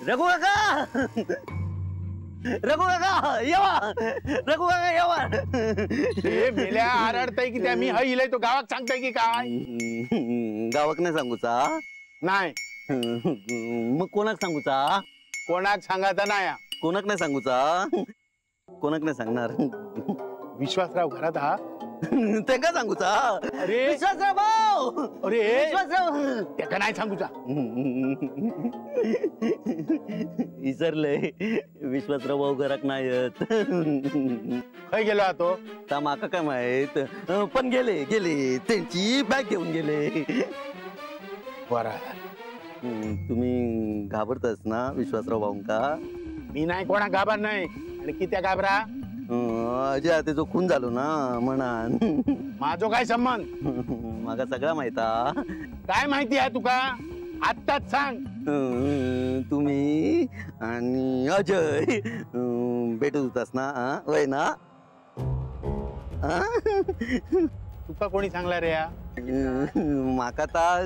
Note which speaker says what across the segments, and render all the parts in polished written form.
Speaker 1: रघु काका, रघु काका येवा, रघु काका येवा.
Speaker 2: हे मेल्या आरडताय की त्या मी हईलय तो गावात सांगताय की काय?
Speaker 1: गावाक नाही सांगूचा?
Speaker 2: नाही.
Speaker 1: मग कोणाक सांगूचा?
Speaker 2: कोणाक सांगायचा नाही.
Speaker 1: कोणाक नाही सांगूचा? कोणाक नाही सांगणार?
Speaker 2: विश्वासराव घरात हा?
Speaker 1: ते का सांगूचा?
Speaker 2: अरे
Speaker 1: विश्वासराव भाऊ,
Speaker 2: अरे
Speaker 1: विश्वासराव
Speaker 2: ते का नाही सांगूचा?
Speaker 1: विसरलंय. विश्वासराव भाऊ घरात नाही येत.
Speaker 2: खय गेला तो?
Speaker 1: ता माका काय माहित, पण गेले गेले त्यांची बॅग घेऊन गेले.
Speaker 2: बरं.
Speaker 1: तुम्ही घाबरतास ना विश्वासराव भाऊंका?
Speaker 2: मी नाही कोणा घाबर नाही. आणि कित्या घाबरा?
Speaker 1: अजय ते जो खून झालो ना म्हणान.
Speaker 2: माझो काय संबंध?
Speaker 1: माका सगळा माहिता.
Speaker 2: काय माहिती आहे तुका? आत्ताच सांग.
Speaker 1: तुम्ही आणि अजय भेटत होतास ना? वय ना?
Speaker 2: तुका कोणी सांगला रे?
Speaker 1: माका ता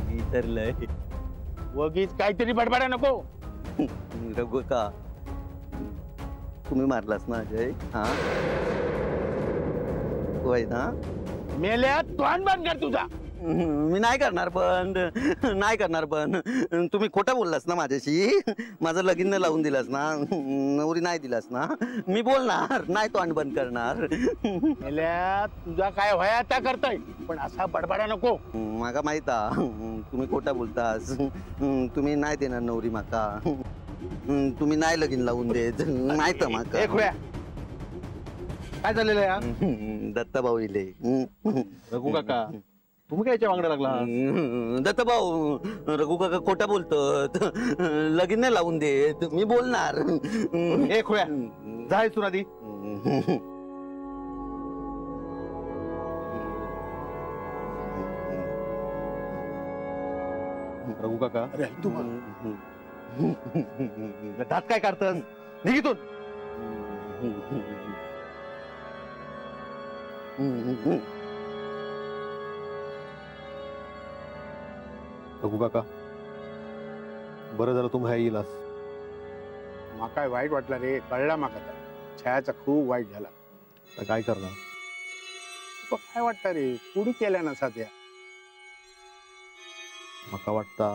Speaker 1: विसरलंय.
Speaker 2: वगीच काहीतरी बडबडा नको.
Speaker 1: रघु का तुम्ही मारलास ना अजय? हा वय ना?
Speaker 2: मेल्या तोंड बंद कर तुझा.
Speaker 1: मी नाही करणार, पण नाही करणार. पण तुम्ही खोटं बोललास ना माझ्याशी. माझं लगीन लावून दिलास ना, नवरी नाही दिलास ना. मी बोलणार नाही, तोंड बंद करणार.
Speaker 2: मेल्या तुझा काय व्हाय आता करताय, पण असा बडबडा नको.
Speaker 1: माका माहिता तुम्ही खोटा बोलतास. तुम्ही नाही देणार नवरी माका. तुम्ही नाही लगीन लावून देत. नाही तर माका.
Speaker 2: एक वेळा काय झालेलं या?
Speaker 1: दत्ताभाऊ इले.
Speaker 3: रघु काका तुम्ही काय वांगडा लागला?
Speaker 1: दत्ताभाऊ रघु काका खोटा बोलतात. लगीन नाही लावून देत. मी बोलणार.
Speaker 3: एक वेळा जाय सुनादी. रघु काका
Speaker 2: अरे तू
Speaker 3: दात काय काढतस? निघितून. रघु काका बरं झालं तुम्ही ह्या येलास.
Speaker 2: माका वाईट वाटला रे. कळला माका. छायाचा खूप वाईट झाला.
Speaker 3: तर काय करणार?
Speaker 2: तुका काय वाटतं रे? कुडी केल्या नसा त्या?
Speaker 3: माका वाटता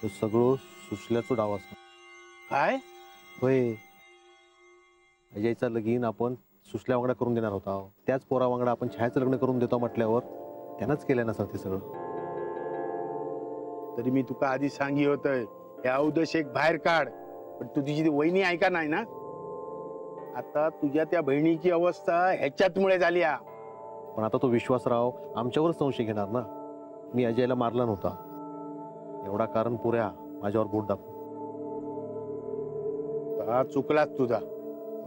Speaker 3: हे सगळं सुशल्याचं डाव असणार.
Speaker 2: काय?
Speaker 3: होय, अजयचा लगीन आपण सुशल्या वांगडा करून देणार होता. त्याच पोरा वांगडा आपण छायाचं लग्न करून देतो म्हटल्यावर त्यानंच केलं नसतं ते सगळं.
Speaker 2: तरी मी तुका आधी सांगी होतंय या उद्देश एक बाहेर काढ, पण तुझी वहिनी ऐका नाही ना. आता तुझ्या त्या बहिणीची अवस्था ह्याच्यामुळे झाली.
Speaker 3: पण आता तो विश्वासराव आमच्यावर संशय घेणार ना. मी अजयला मारला नव्हता एवढा कारण पुऱ्या माझ्यावर बोट दाखव.
Speaker 2: चुकलाच तुझा.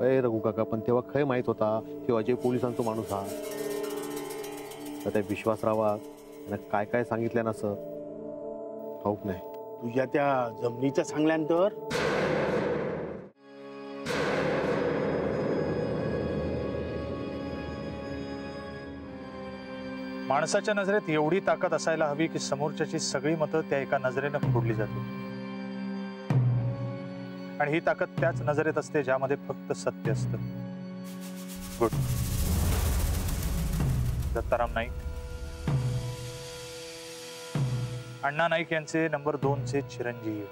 Speaker 3: अय रघु काका, पण तेव्हा खय माहित होता की अजय पोलिसांचा माणूस हा. तर त्या विश्वासरावा काय काय सांगितलं ना सर ठाऊक नाही.
Speaker 2: तुझ्या त्या जमिनीचं सांगल्यानंतर
Speaker 4: माणसाच्या नजरेत एवढी ताकद असायला हवी की समोरच्याची सगळी मतं त्या एका नजरेनं फोडली जाते. आणि ही ताकद त्याच नजरेत असते ज्यामध्ये फक्त सत्य असतं. गुड. दत्ताराम नाईक, अण्णा नाईक यांचे नंबर 2 चे चिरंजीव.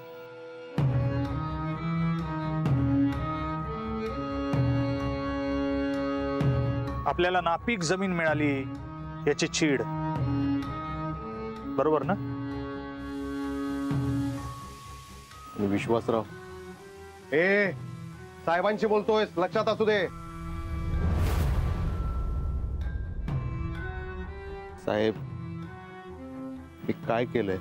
Speaker 4: आपल्याला नापीक जमीन मिळाली याची चीड. बरोबर ना?
Speaker 3: विश्वासराव ए साहेबांशी बोलतोय, लक्षात असू दे.
Speaker 1: साहेब
Speaker 3: मी काय केलंय?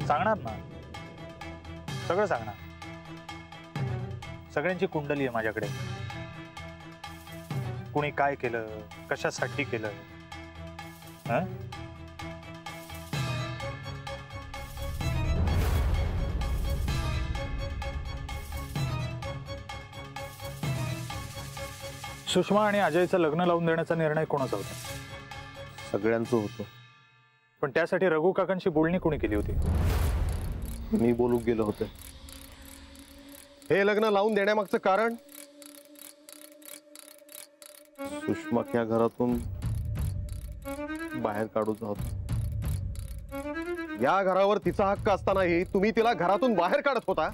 Speaker 4: सांगणार ना, सगळं सांगणार. सगळ्यांची कुंडली आहे माझ्याकडे. कुणी काय केलं, कशासाठी केलं. सुषमा आणि अजयचं लग्न लावून देण्याचा निर्णय कोणाचा होता?
Speaker 3: सगळ्यांचं होतं.
Speaker 4: पण त्यासाठी रघु काकांशी बोलणी कोणी केली होती?
Speaker 3: मी बोलू गेलो होते. हे लग्न लावून देण्यामागचं कारण सुषमा या घरातून बाहेर काढूचा होता. या घरावर तिचा हक्क असतानाही तुम्ही तिला घरातून बाहेर काढत होता.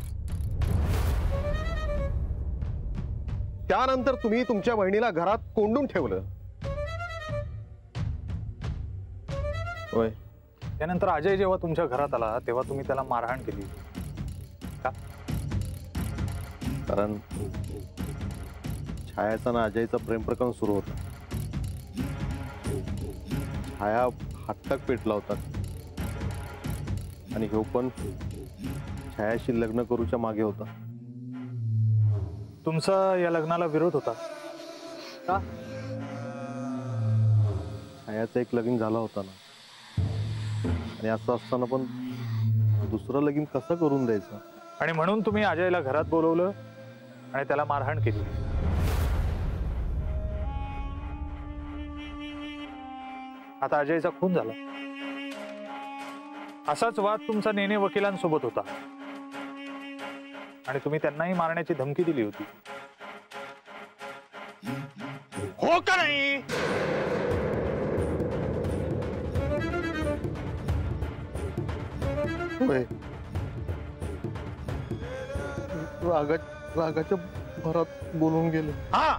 Speaker 3: त्यानंतर तुम्ही तुमच्या बहिणीला घरात कोंडून ठेवलं. होय.
Speaker 4: त्यानंतर अजय जेव्हा तुमच्या घरात आला तेव्हा तुम्ही त्याला मारहाण केली का?
Speaker 3: कारण छायाचा ना अजयचं प्रेम प्रकरण सुरू होतं. छाया हट्टक पेटला होता आणि ह्यो पण छायाशी लग्न करूच्या मागे होता.
Speaker 4: तुमचा या लग्नाला विरोध होता का?
Speaker 3: छायाचं एक लगीन झाला होता ना, आणि असं असताना पण दुसरं लगीन कसं करून द्यायचं?
Speaker 4: आणि म्हणून तुम्ही अजयला घरात बोलवलं आणि त्याला मारहाण केली. आता अजयचा खून झाला. असाच वाद तुमचा नेने वकिलांसोबत होता आणि तुम्ही त्यांनाही मारण्याची धमकी दिली होती, हो का नाही?
Speaker 3: होय. रागाच्या भरात बोलून गेले.
Speaker 4: हा,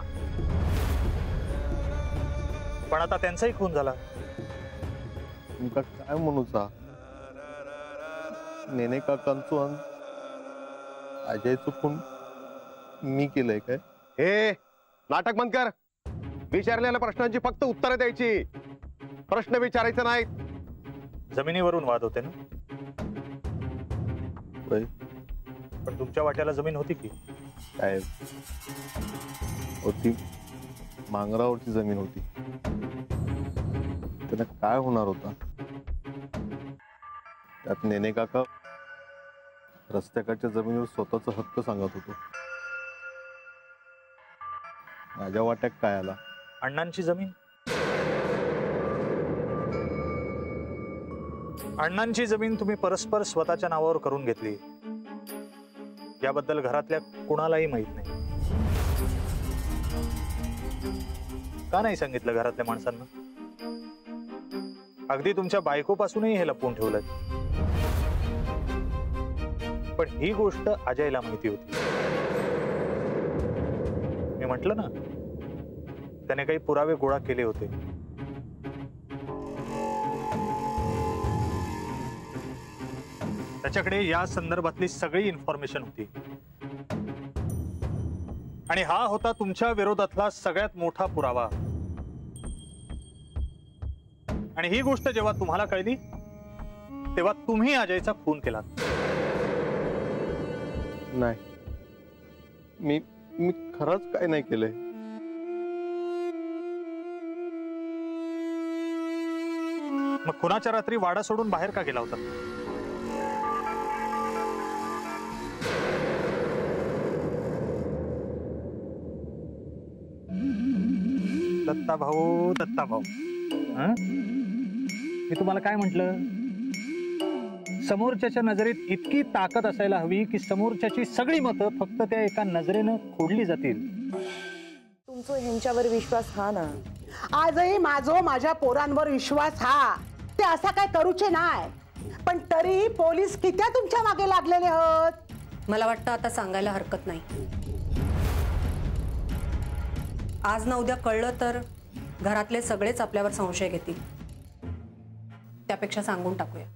Speaker 4: पण आता त्यांचाही खून झाला.
Speaker 3: तुमका काय म्हणूचा? नेने काकांचो आणि अजयचं खून मी केलंय काय? हे नाटक बंद कर. विचारलेल्या प्रश्नांची फक्त उत्तरं द्यायची, प्रश्न विचारायचे नाहीत.
Speaker 4: जमिनीवरून वाद होते ना?
Speaker 3: होय.
Speaker 4: पण तुमच्या वाट्याला जमीन होती की?
Speaker 3: काय होती? मांगरावरची जमीन होती. त्यांना काय होणार होता? त्यात नेने काका रस्त्याकडच्या जमिनीवर स्वतःचा हक्क सांगत होतो. माझ्या वाट्यात काय आला?
Speaker 4: अण्णांची जमीन. अण्णांची जमीन तुम्ही परस्पर स्वतःच्या नावावर करून घेतली, याबद्दल घरातल्या कुणालाही माहित नाही. का नाही सांगितलं घरातल्या माणसांना? अगदी तुमच्या बायकोपासूनही हे लपवून ठेवलं. पण ही गोष्ट अजयला माहिती होती. मी म्हटलं ना, त्याने काही पुरावे गोळा केले होते. त्याच्याकडे या संदर्भातली सगळी इन्फॉर्मेशन होती आणि हा होता तुमच्या विरोधातला सगळ्यात मोठा पुरावा. आणि ही गोष्ट जेव्हा तुम्हाला कळली तेव्हा तुम्ही अजयचा खून केलात.
Speaker 3: नाही, मी खरंच काय नाही केलंय.
Speaker 4: मग खुनाच्या रात्री वाडा सोडून बाहेर का गेला होता? दत्ता भाऊ, मी तुम्हाला काय म्हटलं? समोरच्याच्या नजरेत इतकी ताकद असायला हवी की समोरच्याची सगळी मतं फक्त त्या एका नजरेनं खोडली जातील.
Speaker 5: तुमचा ह्यांच्यावर विश्वास हा ना?
Speaker 6: आजही माझ्या पोरांवर विश्वास हा. ते असा काय करूचे नाही, पण तरी पोलीस किती तुमच्या मागे लागलेले आहेत.
Speaker 7: मला वाटतं आता सांगायला हरकत नाही. आज ना उद्या कळलं तर घरातले सगळेच आपल्यावर संशय घेतील. त्यापेक्षा सांगून टाकूया.